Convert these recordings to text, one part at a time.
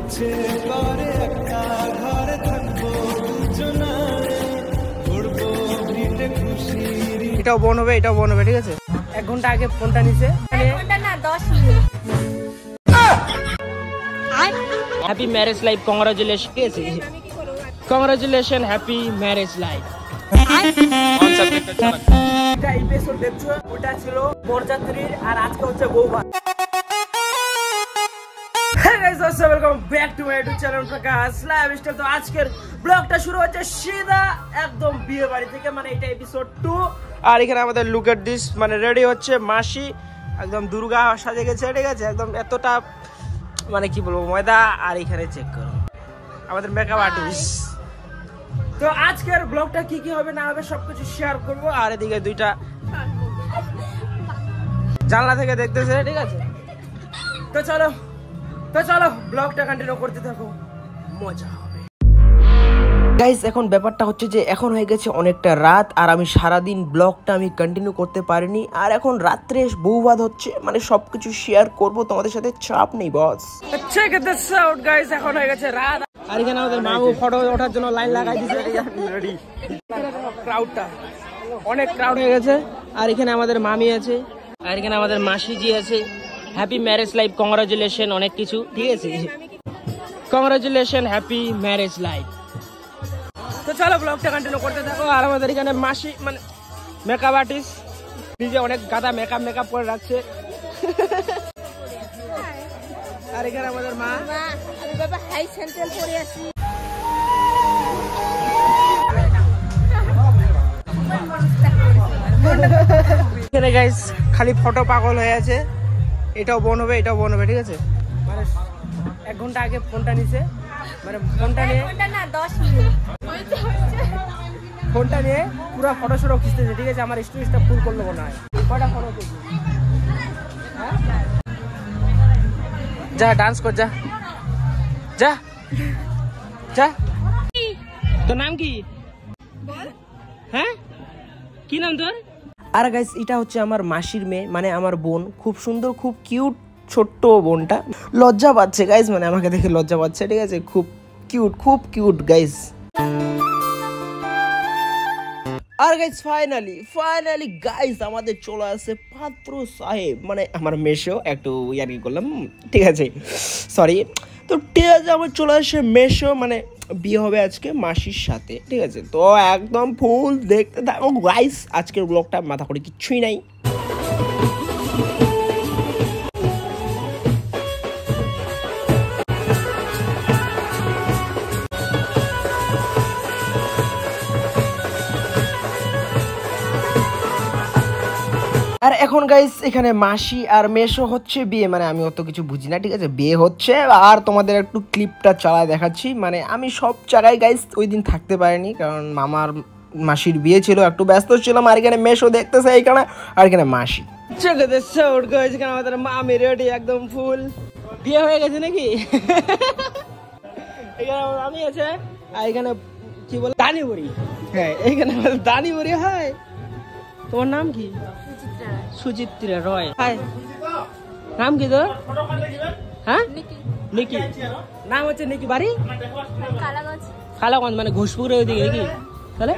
ইচ্ছে করে একটা ঘরে থাকবো দুজনারে, করবো ভিটে খুশি। এটাও বোন হবে, এটাও বোন হবে, ঠিক আছে। 1 ঘন্টা আগে ফোনটা নিছে, 1 ঘন্টা না 10 minute. Happy marriage life, congratulation. ঠিক আছে, কংগ্রাচুলেশন, হ্যাপি ম্যারেজ লাইফ। এটা এপিসোড দেখছো, ওটা ছিল বরযাত্রীর আর আজকে হচ্ছে বৌভাত। Hey guys, welcome back to my YouTube channel Prakash lifestyle. তো আজকের ব্লগটা শুরু হচ্ছে সিধা একদম বিয়ে বাড়ি থেকে, মানে এটা এপিসোড 2। আর এখানে আমাদের লুক এট দিস, মানে রেডি হচ্ছে মাসি, একদম দুর্গা সাজে গেছে, ঠিক আছে, একদম এতটা মানে কি বলবো ময়দা। আর এখানে চেক করো আমাদের মেকআপ আর্টিস্ট। তো আজকের ব্লগটা কি কি হবে না হবে সবকিছু শেয়ার করবো। আর এদিকে দুইটা জানলা থেকে দেখতেছে, ঠিক আছে। তো চলো ব্লগটা কন্টিনিউ করতে থাকো, মজা হবে। গাইস, এখন ব্যাপারটা হচ্ছে যে এখন হয়ে গেছে অনেকটা রাত, আর আমি সারাদিন ব্লগটা আমি কন্টিনিউ করতে পারিনি। আর এখন রাত্রে বৌভাত হচ্ছে, মানে সবকিছু শেয়ার করব তোমাদের সাথে, চাপ নেই বস। চেক দিস আউট গাইস, এখন হয়ে গেছে রাত। আর এখানে আমাদের মামু ফটো ওঠার জন্য লাইন লাগাই দিয়েছে, রেডি। ক্রাউডটা অনেক ক্রাউড হয়ে গেছে। আর এখানে আমাদের মামি আছে, আর এখানে আমাদের মাসিজি আছে। হ্যাপি ম্যারেজ লাইফ, কংগ্রাচুলেশন, অনেক কিছু, ঠিক আছে, কংগ্রাচুলেশন, হ্যাপি ম্যারেজ লাইফ। তো চলো ব্লগটা কন্টিনিউ করতে থাকো। আর আমাদের এখানে মাসি মানে মেকআপ আর্টিস্ট, নিজে অনেক গাদা মেকআপ করে রাখছে। আর এখানে আমাদের মা, আমি বাবা হাই সেন্ট্রাল পড়ে আছি। এখানে গাইস খালি ফটো পাগল হয়ে আছে। এটাও বোন হবে, এটাও বোন হবে, ঠিক আছে। মানে 1 ঘন্টা আগে ফোনটা নিছে, মানে ফোনটা নিয়ে 1 ঘন্টা না 10 মিনিট। ফোনটা নিয়ে পুরো ফটো শটো খিচতেছে, ঠিক আছে। আমার স্টোরিজটা ফুল করলো মনে হয়। কটা ফটো তুলছি, যা ডান্স কর, যা যা যা। তোর নাম কি? হ্যাঁ, কি নাম তোর? আর গাইস, এটা হচ্ছে আমার মাসির মেয়ে, মানে আমার বোন। খুব সুন্দর, খুব কিউট ছোট্ট বোনটা। লজ্জা পাচ্ছে গাইস, মানে আমাকে দেখে লজ্জা পাচ্ছে, ঠিক আছে। খুব কিউট গাইস। আর গাইস ফাইনালি গাইস আমাদের চলে আসে পাত্র সাহেব, মানে আমার মেশো। একটু ইয়ার্কি করলাম, ঠিক আছে, সরি। তো ঠিক আছে, আমার চলে আসে মেশো, মানে বিয়ে হবে আজকে মাসির সাথে, ঠিক আছে। তো একদম ফুল দেখতে থাকো গাইস। আজকের ব্লগটা মাথা করে কিচ্ছুই নাই। আর এখন গাইস এখানে মাসি আর মেশো হচ্ছে বিয়ে, মানে আমি অত কিছু বুঝি না, ঠিক আছে। বিয়ে হচ্ছে, আর তোমাদের একটু ক্লিপটা চালায় দেখাচ্ছি। মানে আমি সব জায়গায় গাইস ওই দিন থাকতে পারিনি, কারণ মামার মাসির বিয়ে ছিল, একটু ব্যস্ত ছিলাম। আর এখানে মেশো দেখতেছে এইখানে, আর এখানে মাসি। এখানে আমাদের মামি রেডি, একদম ফুল। বিয়ে হয়ে গেছে নাকি? এখানে আমার মামি আছে, আর এখানে কি বলে দানি বুড়ি। হ্যাঁ, এইখানে দানি বুড়ি। হয়, তোমার নাম কি? সুচিত্রা রয়। হাই, নাম কি তোর? হ্যাঁ, নিকি। নাম হচ্ছে নিকি। বাড়ি কালাগঞ্জ, মানে ঘোষপুরের ওইদিকে নাকি? তাহলে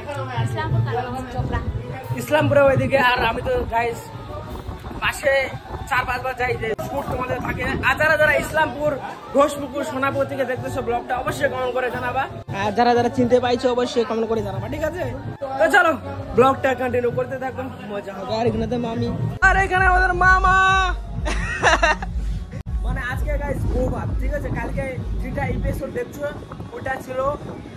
ইসলামপুরের ওইদিকে। আর আমি তো গাইস মাসে 4-5 বার যাই, যে শুট তোমাদের থাকে। আর যারা ইসলামপুর, ঘোষপুকুর, সোনাপুর থেকে দেখতেছো ব্লগটা, অবশ্যই কমেন্ট করে জানাবা। আর যারা চিনতে পাইছো অবশ্যই কমেন্ট করে জানাবা, ঠিক আছে। তো চলো ব্লগটা কন্টিনিউ করতে থাকো, মজা হবে। আর এখানে তো মামি, আর এখানে আমাদের মামা। মানে আজকে গাইস বৌভাত, ঠিক আছে। কালকে যেটা এপিসোড দেখছো ওটা ছিল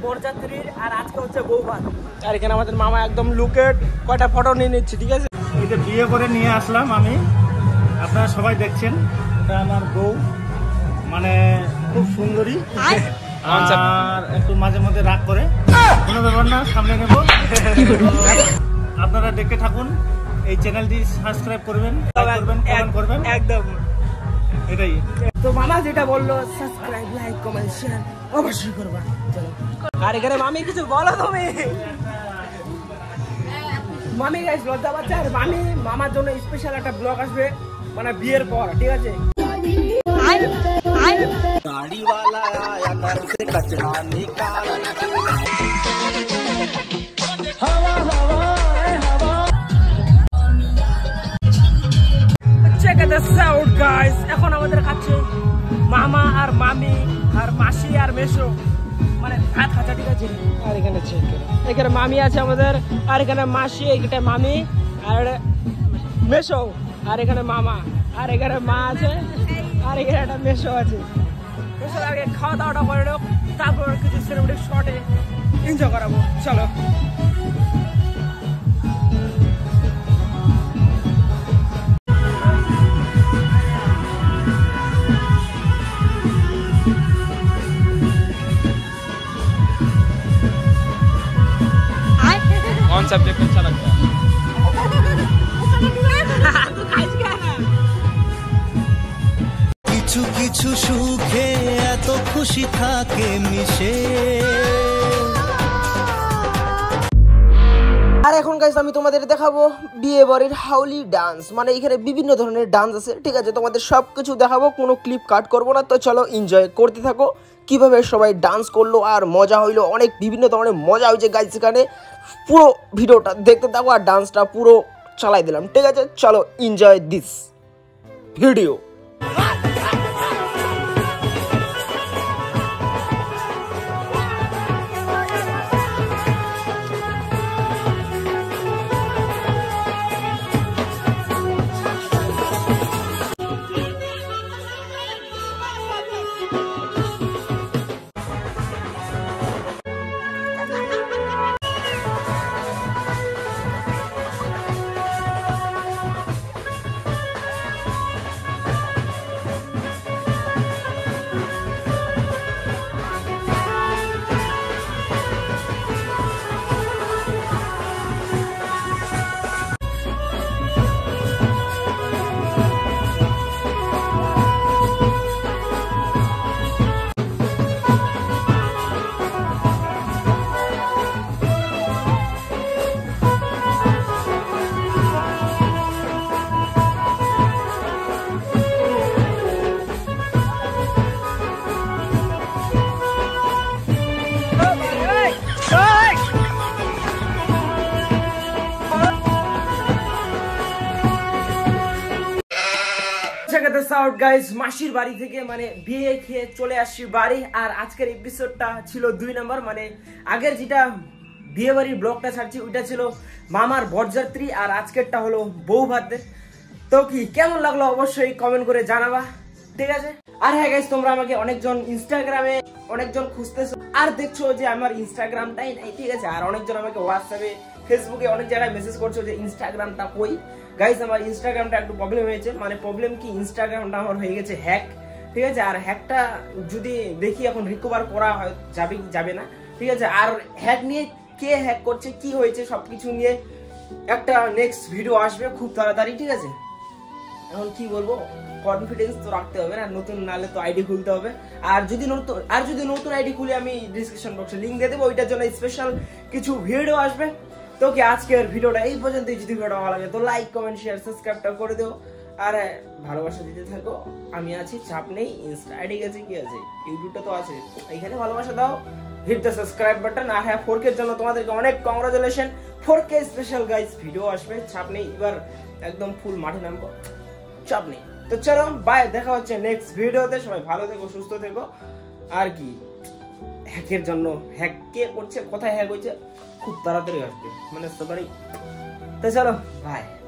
বরযাত্রীর, আর আজকে হচ্ছে বৌভাত। আর এখানে আমাদের মামা একদম লুকেট কয়টা ফটো নিয়ে নিচ্ছে, ঠিক আছে। এই যে বিয়ে করে নিয়ে আসলাম আমি, আপনারা সবাই দেখছেন। এটা আমার বউ, মানে খুব সুন্দরী, আর একটু মাঝে মধ্যে রাগ করে, কোনো ব্যাপার না, সামনে নেব। আপনারা দেখতে থাকুন, এই চ্যানেলটি সাবস্ক্রাইব করবেন, কমেন্ট করবেন, একদম এটাই। তো মামা যেটা বললো, সাবস্ক্রাইব, লাইক, কমেন্ট, শেয়ার অবশ্যই করবা। চলো। আর এখানে মামি কিছু বলো তুমি। মামি গাইস লজ্জা পাচ্ছে। আর মামার জন্য স্পেশাল একটা ব্লগ আসবে, মানে বিয়ের পর, ঠিক আছে। वाला आया घर से कचरा निकाल हवा हवा हवा check the sound guys এখন আমাদের কাছে মামা আর মামি আর মাসি আর মেশো মানে ভাত খাচ্ছে ঠিক আছে আর এখানে চেক করো এখানে মামি আছে আমাদের আর এখানে মাসি এখানে মামি আর মেশো আর এখানে মামা আর এখানে মা আছে আর এখানে একটা মেশো আছে মেশো আগে খাওয়া দাওয়াটা করে নাও তারপর কিছু সিনেমেটিক শটে এনজয় করাবো চলো कौन सब्जेक्ट अच्छा लगता है কিছু কিছু সুখে এত খুশি থাকে মিশে আর এখন গাইস আমি তোমাদের দেখাবো বিয়ে বাড়ির হাউলি ডান্স মানে এখানে বিভিন্ন ধরনের ডান্স আছে ঠিক আছে তোমাদের সব কিছু দেখাবো কোনো ক্লিপ কাট করবো না তো চলো এনজয় করতে থাকো কিভাবে সবাই ডান্স করলো আর মজা হইলো অনেক বিভিন্ন ধরনের মজা হয়েছে গাইস এখানে পুরো ভিডিওটা দেখতে থাকো আর ডান্সটা পুরো চালাই দিলাম ঠিক আছে চলো এনজয় দিস ভিডিও মাসির বাড়ি থেকে মানে বিয়ে খেয়ে চলে আসছি বাড়ি আর আজকের এপিসোডটা ছিল 2 নম্বর মানে আগের যেটা বিয়ে বাড়ির ব্লগটা ছাড়ছি ওইটা ছিল মামার বরযাত্রী আর আজকেরটা হলো বউ ভাতদের তো কি কেমন লাগলো অবশ্যই কমেন্ট করে জানাবা ঠিক আছে আর হ্যাঁ গাইস তোমরা আমাকে অনেকজন ইনস্টাগ্রামে অনেকজন খুঁজতেছো আর দেখছো যে আমার ইনস্টাগ্রামটাই নাই ঠিক আছে আর অনেকজন আমাকে হোয়াটসঅ্যাপে ফেসবুকে অনেক জায়গায় মেসেজ করছো যে ইনস্টাগ্রামটা কই গাইস আমার ইনস্টাগ্রামটা একটু প্রবলেম হয়েছে মানে প্রবলেম কি ইনস্টাগ্রামটা আমার হয়ে গেছে হ্যাক ঠিক আছে আর হ্যাকটা যদি দেখি এখন রিকভার করা হয় যাবে কি যাবে না ঠিক আছে আর হ্যাক নিয়ে কে হ্যাক করছে কি হয়েছে সবকিছু নিয়ে একটা নেক্সট ভিডিও আসবে খুব তাড়াতাড়ি ঠিক আছে এখন কি বলবো কনফিডেন্স তো রাখতে হবে না নতুন নালে তো আইডি খুলতে হবে আর যদি নতুন আইডি খুলে আমি ডিসক্রিপশন বক্সে লিংক দিয়ে দেবো ওইটার জন্য স্পেশাল কিছু ভিডিও আসবে তো কি আজকের ভিডিওটা এই পর্যন্তই যদি ভিডিওটা ভালো লাগে তো লাইক কমেন্ট শেয়ার সাবস্ক্রাইবটা করে দিও আর ভালোবাসা দিতে থাকো আমি আছি চাপ নেই ইনস্টা আইডি গেছে কি আছে ইউটিউবটা তো আছে এখানে ভালোবাসা দাও হিট দ্য সাবস্ক্রাইব বাটন আর হ্যাঁ 4K এর জন্য তোমাদেরকে অনেক congratulation 4K special guys video আসবে চাপ নেই এবার একদম ফুল মাঠে নামবো চাপ নেই তো চলো বাই দেখা হচ্ছে নেক্সট ভিডিওতে সবাই ভালো থেকো সুস্থ থেকো আর কি হ্যাকের জন্য হ্যাক কে করছে কোথায় হ্যাক হয়েছে খুব তাড়াতাড়ি আসবে মানে তো চলো বাই